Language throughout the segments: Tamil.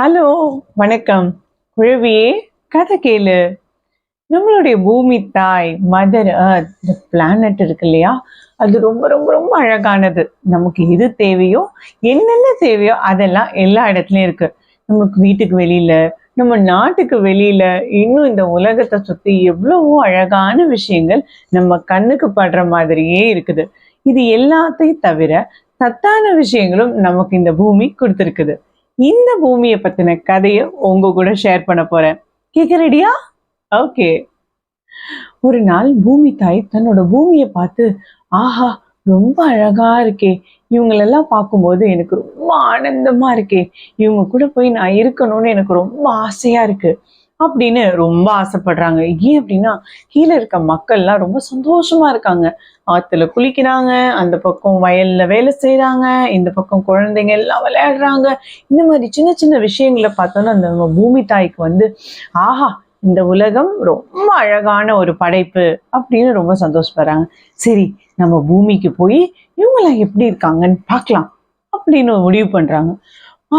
ஹலோ, வணக்கம். குழவியே, கதை கேளு. நம்மளுடைய பூமி தாய், மதர் எர்த், இந்த பிளானட் இருக்கு இல்லையா, அது ரொம்ப ரொம்ப ரொம்ப அழகானது. நமக்கு எது தேவையோ, என்னென்ன தேவையோ அதெல்லாம் எல்லா இடத்துலயும் இருக்கு. நமக்கு வீட்டுக்கு வெளியில, நம்ம நாட்டுக்கு வெளியில, இன்னும் இந்த உலகத்தை சுத்தி எவ்வளவோ அழகான விஷயங்கள் நம்ம கண்ணுக்கு படுற மாதிரியே இருக்குது. இது எல்லாத்தையும் தவிர சத்தான விஷயங்களும் நமக்கு இந்த பூமி கொடுத்துருக்குது. இந்த பூமியை பத்தின கதையை உங்க கூட ஷேர் பண்ண போறேன். கேட்க ரெடியா? ஓகே. ஒரு நாள் பூமி தாய் தன்னோட பூமியை பார்த்து, ஆஹா, ரொம்ப அழகா இருக்கே, இவங்களெல்லாம் பார்க்கும்போது எனக்கு ரொம்ப ஆனந்தமா இருக்கே, இவங்க கூட போய் நான் இருக்கணும்னு எனக்கு ரொம்ப ஆசையா இருக்கு அப்படின்னு ரொம்ப ஆசைப்படுறாங்க. ஏன் அப்படின்னா, கீழே இருக்க மக்கள்லாம் ரொம்ப சந்தோஷமா இருக்காங்க. ஆத்துல குளிக்கிறாங்க, அந்த பக்கம் வயல்ல வேலை செய்யறாங்க, இந்த பக்கம் குழந்தைங்க எல்லாம் விளையாடுறாங்க. இந்த மாதிரி சின்ன சின்ன விஷயங்களை பார்த்தோன்னா அந்த பூமி தாய்க்கு வந்து, ஆஹா, இந்த உலகம் ரொம்ப அழகான ஒரு படைப்பு அப்படின்னு ரொம்ப சந்தோஷப்படுறாங்க. சரி, நம்ம பூமிக்கு போய் இவங்கெல்லாம் எப்படி இருக்காங்கன்னு பார்க்கலாம் அப்படின்னு முடிவு பண்றாங்க.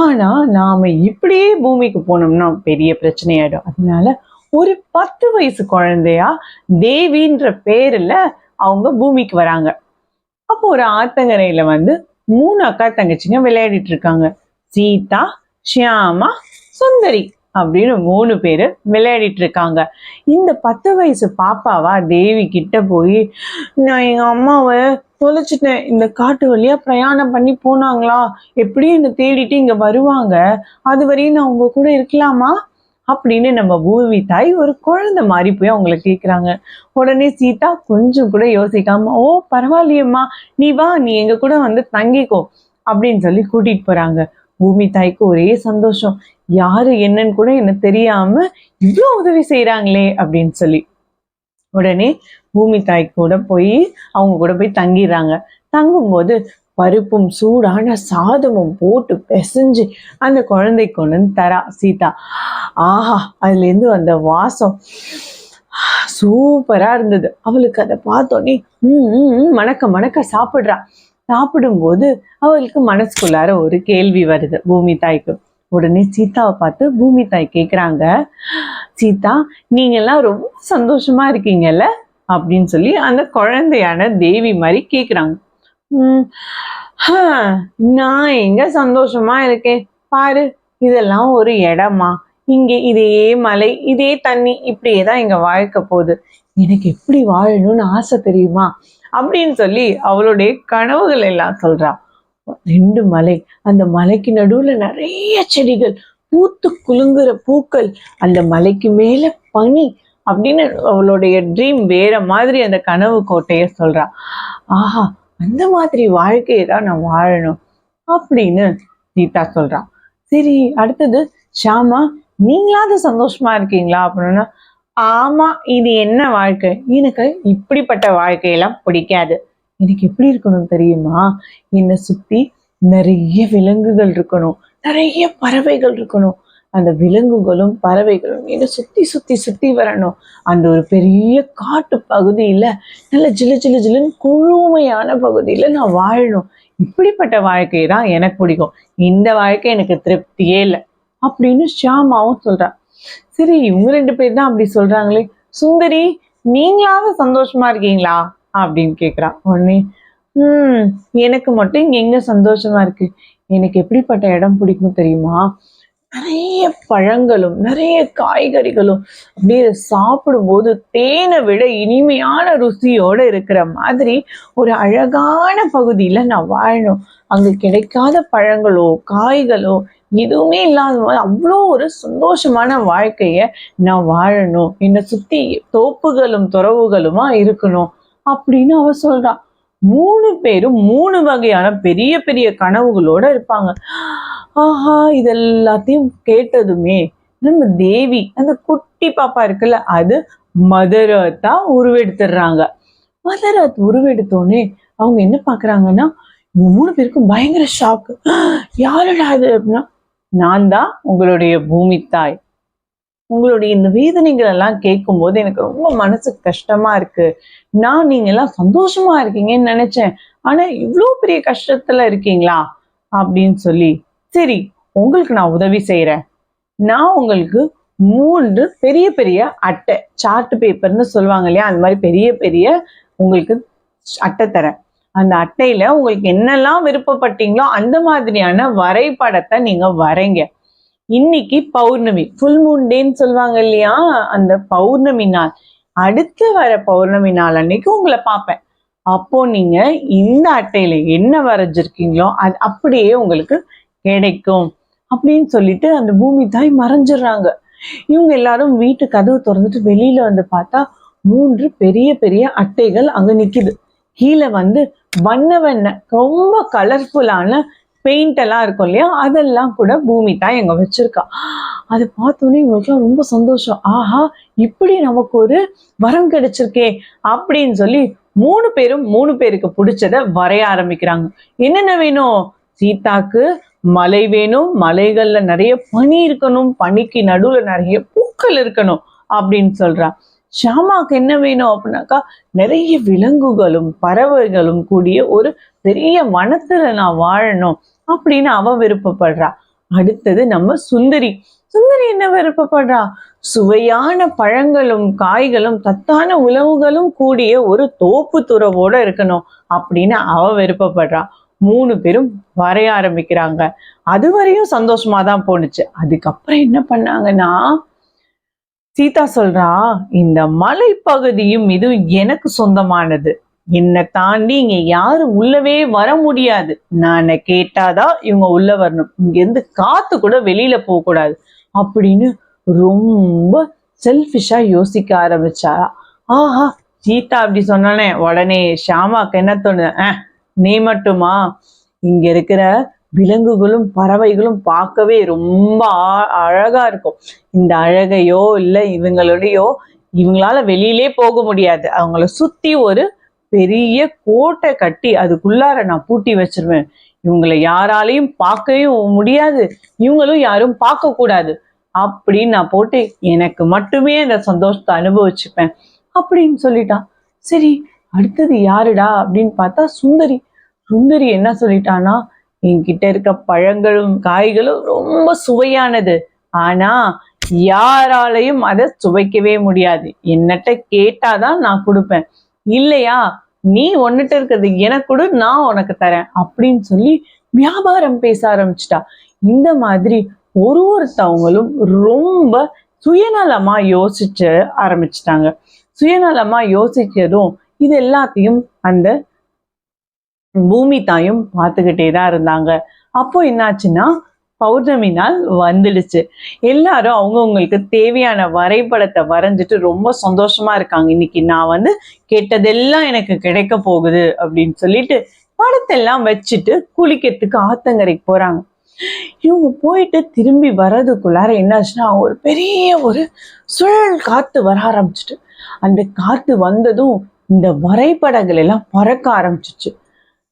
ஆனா நாம இப்படியே பூமிக்கு போனோம்னா பெரிய பிரச்சனையாயிடும். அதனால ஒரு 10 வயசு குழந்தையா தேவின்ற பேர்ல அவங்க பூமிக்கு வராங்க. அப்போ ஒரு ஆத்தங்கரையில வந்து 3 அக்கா தங்கச்சிங்க விளையாடிட்டு இருக்காங்க. சீதா, ஷியாமா, சுந்தரி அப்படின்னு 3 பேரு விளையாடிட்டு இருக்காங்க. இந்த 10 வயசு பாப்பாவா தேவி கிட்ட போய், நான் எங்க அம்மாவை தொலைச்சிட்டேன், இந்த காட்டு வழியா பிரயாணம் பண்ணி போனாங்களா, எப்படியும் என்னை தேடிட்டு இங்க வருவாங்க, அது வரையும் நான் உங்க கூட இருக்கலாமா அப்படின்னு நம்ம பூமி தாய் ஒரு குழந்தை மாதிரி போய் அவங்கள கேட்குறாங்க. உடனே சீதா கொஞ்சம் கூட யோசிக்காம, ஓ பரவாயில்லையம்மா, நீ வா, நீ எங்க கூட வந்து தங்கிக்கோ அப்படின்னு சொல்லி கூட்டிட்டு போறாங்க. பூமி தாய்க்கு ஒரே சந்தோஷம், யாரு என்னன்னு கூட எனக்கு தெரியாம இவ்வளோ உதவி செய்யறாங்களே அப்படின்னு சொல்லி. உடனே பூமி தாய் கூட போய் அவங்க கூட போய் தங்கிடுறாங்க. தங்கும்போது பருப்பும் சூடான சாதமும் போட்டு பிசைஞ்சு அந்த குழந்தைக்கு கொண்டு வந்து தரா சீதா. ஆஹா, அதுல இருந்து அந்த வாசம் சூப்பரா இருந்தது. அவளுக்கு அதை பார்த்தோன்னே மணக்க மணக்க சாப்பிடுறா. சாப்பிடும்போது அவளுக்கு மனசுக்குள்ளார ஒரு கேள்வி வருது பூமி தாய்க்கு. உடனே சீதாவை பார்த்து பூமி தாய் கேட்குறாங்க, சீதா, நீங்கெல்லாம் ரொம்ப சந்தோஷமா இருக்கீங்கல்ல அப்படின்னு சொல்லி அந்த குழந்தையான தேவி மாதிரி கேட்குறாங்க. நான் எங்க சந்தோஷமா இருக்கேன், பாரு, இதெல்லாம் ஒரு இடமா, இங்க இதே மலை, இதே தண்ணி, இப்படியேதான் எங்க வாழ்க்கை போகுது, எனக்கு எப்படி வாழணும்னு ஆசை தெரியுமா அப்படின்னு சொல்லி அவளுடைய கனவுகள் எல்லாம் சொல்றா. 2 மலை, அந்த மலைக்கு நடுவுல நிறைய செடிகள், பூத்து குலுங்குற பூக்கள், அந்த மலைக்கு மேல பனி அப்படின்னு அவளுடைய ட்ரீம் வேற மாதிரி அந்த கனவு கோட்டைய சொல்றா. ஆஹா, அந்த மாதிரி வாழ்க்கையை தான் நான் வாழணும் அப்படின்னு சீதா சொல்றான். சரி, அடுத்தது ஷியாமா, நீங்களாவது சந்தோஷமா இருக்கீங்களா அப்படின்னா, ஆமா, இது என்ன வாழ்க்கை, எனக்கு இப்படிப்பட்ட வாழ்க்கையெல்லாம் பிடிக்காது, எனக்கு எப்படி இருக்கணும் தெரியுமா, என்னை சுத்தி நிறைய விலங்குகள் இருக்கணும், நிறைய பறவைகள் இருக்கணும், அந்த விலங்குகளும் பறவைகளும் என்னை சுத்தி சுத்தி சுத்தி வரணும், அந்த ஒரு பெரிய காட்டு பகுதியில நல்ல ஜிலு ஜிலு ஜிலுன்னு குழுமையான பகுதியில நான் வாழணும், இப்படிப்பட்ட வாழ்க்கையை தான் எனக்கு பிடிக்கும், இந்த வாழ்க்கை எனக்கு திருப்தியே இல்லை அப்படின்னு ஷியாமாவும் சொல்றா. சரி, இவங்க 2 பேர் தான் அப்படி சொல்றாங்களே, சுந்தரி, நீங்களாவது சந்தோஷமா இருக்கீங்களா அப்படின்னு கேக்குறா. உடனே எனக்கு மட்டும் இங்க எங்க சந்தோஷமா இருக்கு, எனக்கு எப்படிப்பட்ட இடம் பிடிக்கும் தெரியுமா, நிறைய பழங்களும் நிறைய காய்கறிகளும், அப்படியே சாப்பிடும்போது தேனை விட இனிமையான ருசியோட இருக்கிற மாதிரி ஒரு அழகான பகுதியில நான் வாழணும், அங்க கிடைக்காத பழங்களோ காய்களோ எதுவுமே இல்லாத அவ்வளோ ஒரு சந்தோஷமான வாழ்க்கைய நான் வாழணும், என்னை சுத்தி தோப்புகளும் துறவுகளுமா இருக்கணும் அப்படின்னு அவ சொல்றா. 3 பேரும் 3 வகையான பெரிய பெரிய கனவுகளோட இருப்பாங்க. ஆஹா, இதெல்லாத்தையும் கேட்டதுமே நம்ம தேவி, அந்த குட்டி பாப்பா இருக்குல்ல, அது மதர் எர்த்தா உருவெடுத்துடுறாங்க. மதர் எர்த் உருவெடுத்தோடனே அவங்க என்ன பாக்குறாங்கன்னா, 3 பேருக்கும் பயங்கர ஷாக்கு. யாருடா அது அப்படின்னா, நான் தான் உங்களுடைய பூமி தாய், உங்களுடைய இந்த வேதனைகள் எல்லாம் கேட்கும் போது எனக்கு ரொம்ப மனசுக்கு கஷ்டமா இருக்கு, நான் நீங்க எல்லாம் சந்தோஷமா இருக்கீங்கன்னு நினைச்சேன், ஆனா இவ்வளவு பெரிய கஷ்டத்துல இருக்கீங்களா அப்படின்னு சொல்லி, சரி, உங்களுக்கு நான் உதவி செய்யறேன் நான் உங்களுக்கு 3 பெரிய பெரிய அட்டை, சார்ட் பேப்பர்னு சொல்லுவாங்க இல்லையா, அந்த மாதிரி பெரிய பெரிய உங்களுக்கு அட்டை தரேன். அந்த அட்டையில உங்களுக்கு என்னெல்லாம் விருப்பப்பட்டீங்களோ அந்த மாதிரியான வரைபடத்தை நீங்க வரைங்க. இன்னைக்கு பௌர்ணமி, ஃபுல் மூன் டேன்னு சொல்லுவாங்க இல்லையா, அந்த பௌர்ணமி நாள், அடுத்து வர பௌர்ணமி நாள் அன்னைக்கு உங்களை பார்ப்பேன். அப்போ நீங்க இந்த அட்டையில என்ன வரைஞ்சிருக்கீங்களோ அது அப்படியே உங்களுக்கு கிடைக்கும் அப்படின்னு சொல்லிட்டு அந்த பூமி தாய் மறைஞ்சிடுறாங்க. இவங்க எல்லாரும் வீட்டு கதவு திறந்துட்டு வெளியில வந்து பார்த்தா 3 பெரிய பெரிய அட்டைகள் அங்க நிக்குது. கீழே வந்து வண்ண வண்ண ரொம்ப கலர்ஃபுல்லான பெயிண்ட் எல்லாம் இருக்கும் இல்லையா, அதெல்லாம் கூட பூமி தாய் அங்க வச்சிருக்கா. அதை பார்த்தோன்னே இவங்களுக்குலாம் ரொம்ப சந்தோஷம். ஆஹா, இப்படி நமக்கு ஒரு வரம் கிடைச்சிருக்கே அப்படின்னு சொல்லி 3 பேரும் 3 பேருக்கு பிடிச்சத வரைய ஆரம்பிக்கிறாங்க. என்னென்ன வேணும்? சீதாக்கு மலை வேணும், மலைகள்ல நிறைய பனி இருக்கணும், பனிக்கு நடுவுல நிறைய பூக்கள் இருக்கணும் அப்படின்னு சொல்றா. ஷியாமாக்கு என்ன வேணும் அப்படின்னாக்கா, நிறைய விலங்குகளும் பறவைகளும் கூடிய ஒரு பெரிய வனத்துல நான் வாழணும் அப்படின்னு அவ விருப்பப்படுறா. அடுத்தது நம்ம சுந்தரி. சுந்தரி என்ன விருப்பப்படுறா? சுவையான பழங்களும் காய்களும் சத்தான உணவுகளும் கூடிய ஒரு தோப்பு துறவோட இருக்கணும் அப்படின்னு அவ விருப்பப்படுறா. 3 பேரும் வரைய ஆரம்பிக்கிறாங்க. அது வரையும் சந்தோஷமா தான் போணுச்சு. அதுக்கப்புறம் என்ன பண்ணாங்கன்னா, சீதா சொல்றா, இந்த மலைப்பகுதியும் இது எனக்கு சொந்தமானது, என்னை தாண்டி இங்க யாரும் உள்ளவே வர முடியாது, நான் கேட்டாதான் இவங்க உள்ள வரணும், இங்க இருந்து காத்து கூட வெளியில போக கூடாது அப்படின்னு ரொம்ப செல்ஃபிஷா யோசிக்க ஆரம்பிச்சாரா. ஆஹா, சீதா அப்படி சொன்னானே உடனே ஷியாமாக்கு என்ன தோணுது, நீ மட்டுமா, இங்க இருக்கிற விலங்குகளும் பறவைகளும் பார்க்கவே ரொம்ப அழகா இருக்கும், இந்த அழகையோ இல்ல இவங்களால வெளியிலே போக முடியாது, அவங்கள சுத்தி ஒரு பெரிய கோட்டை கட்டி அதுக்குள்ளார நான் பூட்டி வச்சிருவேன், இவங்களை யாராலையும் பார்க்கவும் முடியாது, இவங்களும் யாரும் பார்க்க கூடாது அப்படின்னு நான் போட்டு எனக்கு மட்டுமே அந்த சந்தோஷத்தை அனுபவிச்சுப்பேன் அப்படின்னு சொல்லிட்டான். சரி, அடுத்தது யாருடா அப்படின்னு பார்த்தா சுந்தரி. சுந்தரி என்ன சொல்லிட்டானா, என்கிட்ட இருக்க பழங்களும் காய்களும் ரொம்ப சுவையானது, ஆனா யாராலையும் அதை சுவைக்கவே முடியாது, என்னட்ட கேட்டாதான் நான் கொடுப்பேன், இல்லையா நீ ஒன்னுட்டு இருக்கிறது எனக்கு கொடு, நான் உனக்கு தரேன் அப்படின்னு சொல்லி வியாபாரம் பேச ஆரம்பிச்சிட்டா. இந்த மாதிரி ஒருத்தவங்களும் ரொம்ப சுயநலமா யோசிச்ச ஆரம்பிச்சிட்டாங்க. சுயநலமா யோசிச்சதும் இது எல்லாத்தையும் அந்த பூமி தாயும் பார்த்துக்கிட்டே தான் இருந்தாங்க. அப்போ என்னாச்சுன்னா, பௌர்ணமி நாள் வந்துடுச்சு. எல்லாரும் அவங்கவுங்களுக்கு தேவையான வரைபடத்தை வரைஞ்சிட்டு ரொம்ப சந்தோஷமா இருக்காங்க. இன்னைக்கு நான் கேட்டதெல்லாம் எனக்கு கிடைக்க போகுது அப்படின்னு சொல்லிட்டு படத்தெல்லாம் வச்சுட்டு குளிக்கிறதுக்கு ஆத்தங்கரைக்கு போறாங்க. இவங்க போயிட்டு திரும்பி வர்றதுக்குள்ளார என்னாச்சுன்னா, ஒரு பெரிய ஒரு சுழல் காத்து வர ஆரம்பிச்சுட்டு, அந்த காத்து வந்ததும் இந்த வரைபடங்கள் எல்லாம் பறக்க ஆரம்பிச்சிச்சு.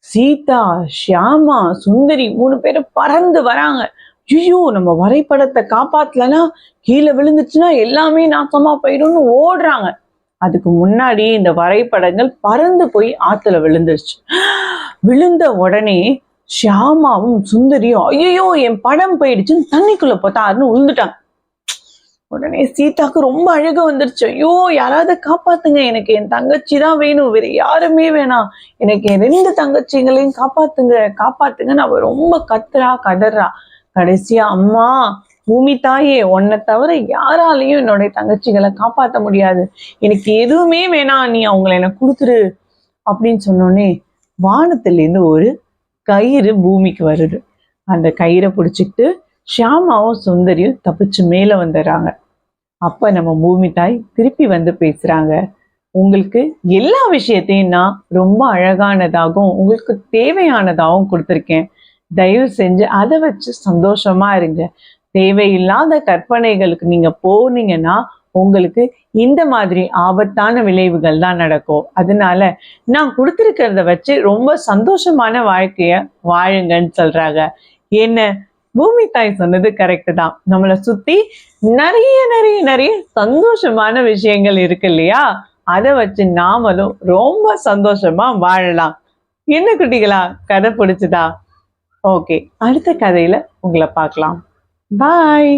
சீதா, ஷியாமா, சுந்தரி 3 பேரும் பறந்து வராங்க. ஐயோ, நம்ம வரைபடத்தை காப்பாத்தலன்னா கீழே விழுந்துச்சுன்னா எல்லாமே நாசமா போயிடும்னு ஓடுறாங்க. அதுக்கு முன்னாடி இந்த வரைபடங்கள் பறந்து போய் ஆத்துல விழுந்துருச்சு. விழுந்த உடனே ஷியாமாவும் சுந்தரியும் ஐயோ என் படம் போயிடுச்சுன்னு தண்ணிக்குள்ள போட்டாருன்னு விழுந்துட்டாங்க. உடனே சீதாக்கு ரொம்ப அழகா வந்துருச்சு. ஐயோ, யாராவது காப்பாத்துங்க, எனக்கு என் தங்கச்சி தான் வேணும், வேற யாருமே வேணாம், எனக்கு என் 2 தங்கச்சிங்களையும் காப்பாத்துங்கன்னு அவ ரொம்ப கதறா. கடைசியா, அம்மா பூமி தாயே, உன்னை தவிர யாராலையும் என்னுடைய தங்கச்சிகளை காப்பாற்ற முடியாது, எனக்கு எதுவுமே வேணாம், நீ அவங்களை எனக்கு கொடுத்துரு அப்படின்னு சொன்னோடனே வானத்திலேருந்து ஒரு கயிறு பூமிக்கு வருது. அந்த கயிறை பிடிச்சிக்கிட்டு ஷியாமாவும் சுந்தரியும் தப்பிச்சு மேல வந்துடுறாங்க. அப்ப நம்ம பூமி தாய் திருப்பி பேசுறாங்க, உங்களுக்கு எல்லா விஷயத்தையும் நான் ரொம்ப அழகானதாகவும் உங்களுக்கு தேவையானதாகவும் கொடுத்துருக்கேன், தயவு செஞ்சு அதை வச்சு சந்தோஷமா இருங்க, தேவையில்லாத கற்பனைகளுக்கு நீங்க போனீங்கன்னா உங்களுக்கு இந்த மாதிரி ஆபத்தான விளைவுகள் தான் நடக்கும், அதனால நான் கொடுத்துருக்கிறத வச்சு ரொம்ப சந்தோஷமான வாழ்க்கைய வாழுங்கன்னு சொல்றாங்க. என்ன, பூமி தாய் சொன்னது கரெக்ட் தான், நம்மளை சுத்தி நிறைய நிறைய நிறைய சந்தோஷமான விஷயங்கள் இருக்கு இல்லையா, அதை வச்சு நாமளும் ரொம்ப சந்தோஷமா வாழலாம். என்ன குட்டிகளா, கதை பிடிச்சதா? ஓகே, அடுத்த கதையில உங்களை பார்க்கலாம். பாய்.